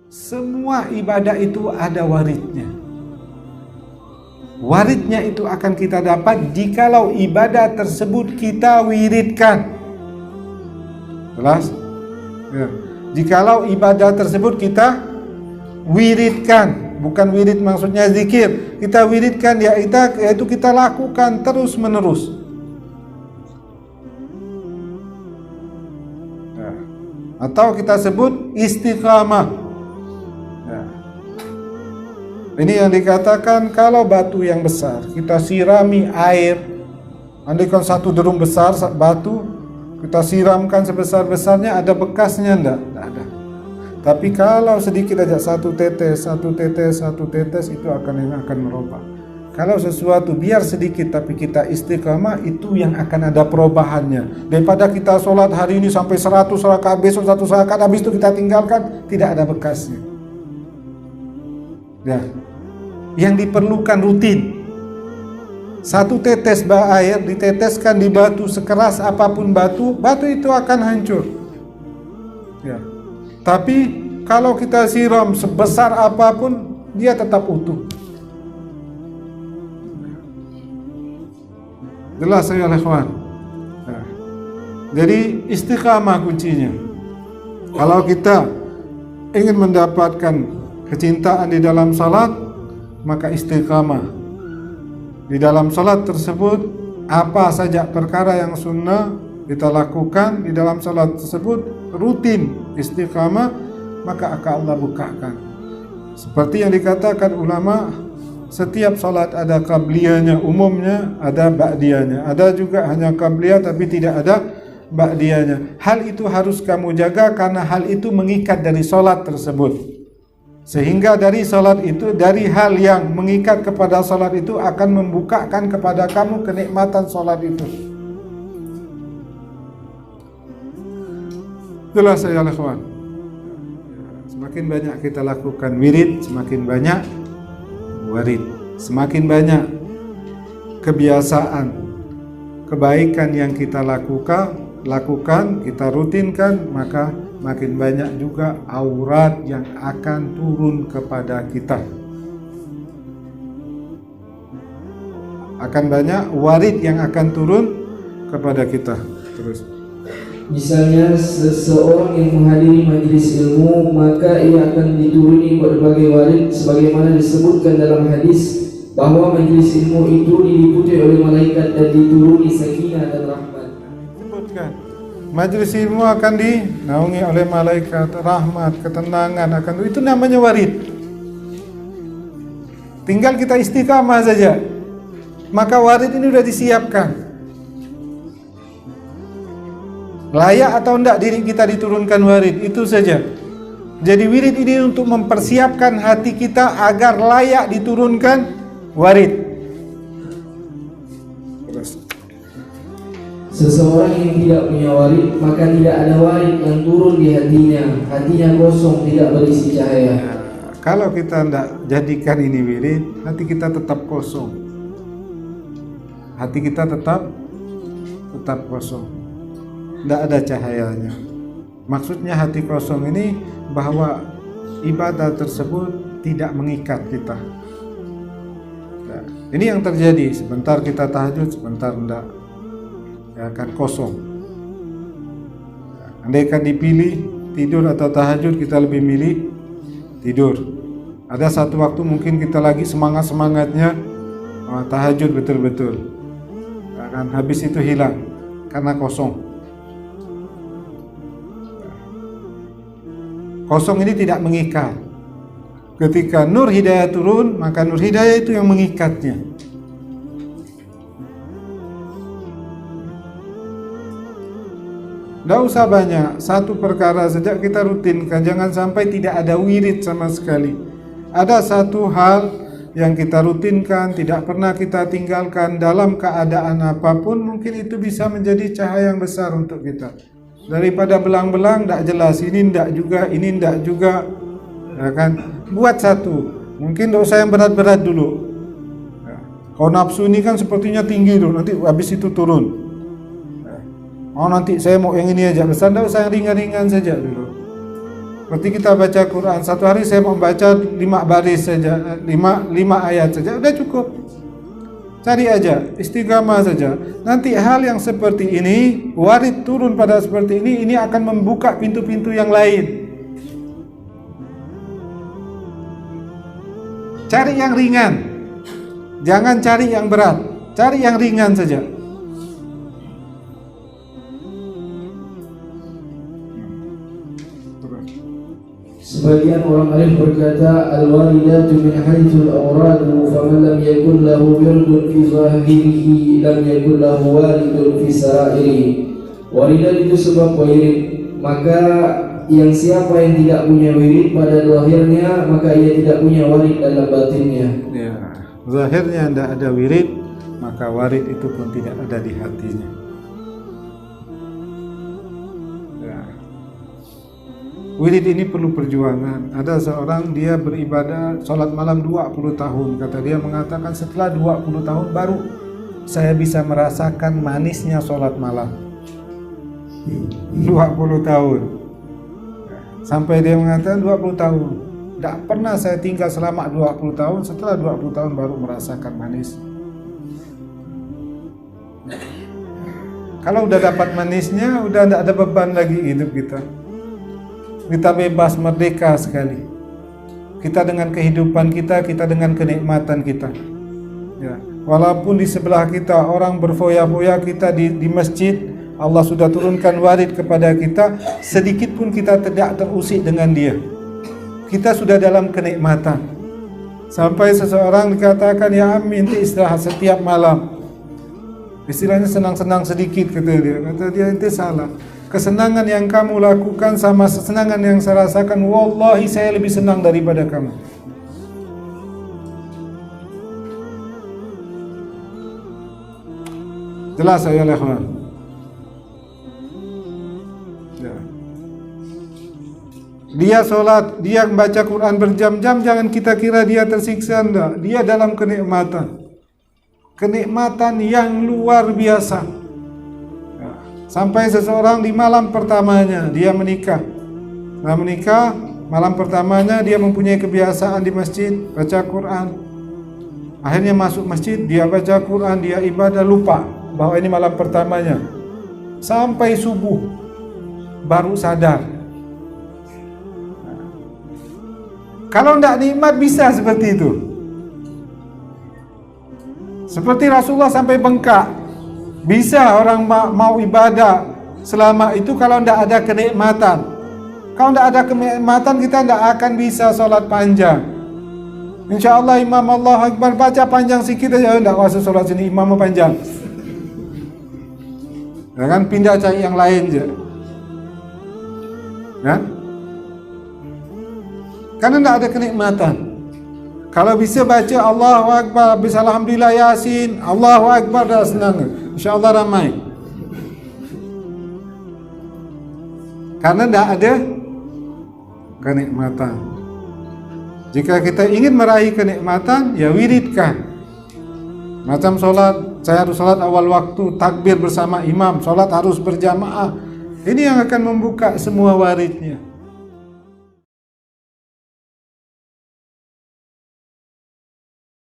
Semua ibadah itu ada waridnya. Waridnya itu akan kita dapat jikalau ibadah tersebut kita wiridkan. Jelas? Ya. Jikalau ibadah tersebut kita wiridkan, bukan wirid maksudnya zikir. Kita wiridkan yaitu kita lakukan terus menerus. Ya. Atau kita sebut istiqamah. Ini yang dikatakan kalau batu yang besar kita sirami air, andaikan satu derum besar batu kita siramkan sebesar-besarnya, ada bekasnya enggak? Enggak ada. Tapi kalau sedikit aja, satu tetes itu akan merubah. Kalau sesuatu biar sedikit tapi kita istiqamah, itu yang akan ada perubahannya. Daripada kita sholat hari ini sampai 100 rakaat, besok 100 rakaat, habis itu kita tinggalkan, tidak ada bekasnya. Ya. Yang diperlukan rutin. Satu tetes air diteteskan di batu, sekeras apapun batu itu akan hancur. Ya. Tapi kalau kita siram sebesar apapun, dia tetap utuh. Jelas ya ikhwan. Ya. Jadi istiqamah kuncinya. Kalau kita ingin mendapatkan kecintaan di dalam salat, maka istiqamah di dalam salat tersebut. Apa saja perkara yang sunnah kita lakukan di dalam salat tersebut, rutin istiqamah, maka akan Allah bukakan. Seperti yang dikatakan ulama, setiap salat ada qabliyahnya, umumnya ada ba'diyahnya. Ada juga hanya qabliyah tapi tidak ada ba'diyahnya. Hal itu harus kamu jaga karena hal itu mengikat dari salat tersebut. Sehingga dari salat itu, dari hal yang mengikat kepada salat itu akan membukakan kepada kamu kenikmatan salat itu. Jelas ya ikhwan. Semakin banyak kita lakukan wirid, semakin banyak warid. Semakin banyak kebiasaan, kebaikan yang kita lakukan, kita rutinkan, maka makin banyak juga aurat yang akan turun kepada kita. Akan banyak warid yang akan turun kepada kita. Terus. Misalnya seseorang yang menghadiri majelis ilmu, maka ia akan dituruni berbagai warid sebagaimana disebutkan dalam hadis bahwa majelis ilmu itu diliputi oleh malaikat dan dituruni sakinah dan rahmat. Sebutkan. Majelis ilmu akan dinaungi oleh malaikat, rahmat, ketenangan akan itu namanya warid. Tinggal kita istiqamah saja, maka warid ini sudah disiapkan. Layak atau enggak diri kita diturunkan warid, itu saja. Jadi wirid ini untuk mempersiapkan hati kita agar layak diturunkan warid. Seseorang yang tidak punya warid, maka tidak ada warid yang turun di hatinya. Hatinya kosong, tidak berisi cahaya. Kalau kita tidak jadikan ini wirid, hati kita tetap kosong. Hati kita tetap kosong. Tidak ada cahayanya. Maksudnya hati kosong ini bahwa ibadah tersebut tidak mengikat kita. Nah, ini yang terjadi. Sebentar kita tahajud, sebentar tidak. Ya, akan kosong. Andaikan dipilih tidur atau tahajud, kita lebih milih tidur. Ada satu waktu mungkin kita lagi semangatnya tahajud betul-betul, akan habis itu hilang karena kosong. Kosong ini tidak mengikat. Ketika nur hidayah turun, maka nur hidayah itu yang mengikatnya. Tidak usah banyak, satu perkara sejak kita rutinkan, jangan sampai tidak ada wirid sama sekali. Ada satu hal yang kita rutinkan, tidak pernah kita tinggalkan dalam keadaan apapun, mungkin itu bisa menjadi cahaya yang besar untuk kita. Daripada belang-belang tidak jelas, ini tidak juga, ini tidak juga, ya kan? Buat satu, mungkin tidak usah yang berat-berat dulu. Ya. Kalau nafsu ini kan sepertinya tinggi dulu, nanti habis itu turun. Nanti saya mau yang ini aja besar, tidak usah yang ringan-ringan saja dulu. Seperti kita baca Quran, satu hari saya mau baca 5 baris saja, 5 ayat saja, udah cukup. Cari aja, istiqamah saja. Nanti hal yang seperti ini, warid turun pada seperti ini akan membuka pintu-pintu yang lain. Cari yang ringan, jangan cari yang berat, cari yang ringan saja. Sebagian orang alim berkata, al-waridatu min haitsul awradu, faman lam yakun lahu wirdun fi zahirihi lam yakun lahu waridun fi sarairihi. Waridat itu sebab wirid, maka yang siapa yang tidak punya wirid pada zahirnya, maka ia tidak punya warid dalam batinnya. Ya, zahirnya tidak ada wirid, maka warid itu pun tidak ada di hatinya. Wirid ini perlu perjuangan. Ada seorang dia beribadah sholat malam 20 tahun. Kata dia mengatakan setelah 20 tahun baru saya bisa merasakan manisnya sholat malam. 20 tahun. Sampai dia mengatakan 20 tahun. Tidak pernah saya tinggal selama 20 tahun. Setelah 20 tahun baru merasakan manis. Kalau udah dapat manisnya, udah tidak ada beban lagi hidup kita. Kita bebas, merdeka sekali. Kita dengan kehidupan kita, kita dengan kenikmatan kita. Ya. Walaupun di sebelah kita orang berfoya-foya, kita di masjid, Allah sudah turunkan warid kepada kita, sedikit pun kita tidak terusik dengan dia. Kita sudah dalam kenikmatan. Sampai seseorang dikatakan, ya Am, inti istirahat setiap malam. Istilahnya senang-senang sedikit, kata dia. Kata dia, inti salah. Kesenangan yang kamu lakukan sama kesenangan yang saya rasakan, wallahi saya lebih senang daripada kamu. Jelas ya ikhwan. Ya. Dia sholat, dia membaca Quran berjam-jam, jangan kita kira dia tersiksa, enggak. Dia dalam kenikmatan. Kenikmatan yang luar biasa. Sampai seseorang di malam pertamanya dia menikah. Setelah menikah, malam pertamanya dia mempunyai kebiasaan di masjid baca Quran. Akhirnya masuk masjid, dia baca Quran, dia ibadah, lupa bahwa ini malam pertamanya. Sampai subuh baru sadar. Kalau tidak nikmat bisa seperti itu. Seperti Rasulullah sampai bengkak. Bisa orang mau ibadah selama itu kalau tidak ada kenikmatan. Kalau tidak ada kenikmatan, kita tidak akan bisa sholat panjang. Insya Allah imam Allah Akbar baca panjang sikit aja, tidak usah sholat sini, imam panjang. Jangan pindah cari yang lain je. Ya? Karena tidak ada kenikmatan. Kalau bisa baca Allahu Akbar, bisa Alhamdulillah Yasin, Allahu Akbar, dah senang. InsyaAllah ramai. Karena tidak ada kenikmatan. Jika kita ingin meraih kenikmatan, ya wiridkan. Macam sholat, saya harus sholat awal waktu, takbir bersama imam, sholat harus berjamaah. Ini yang akan membuka semua waridnya.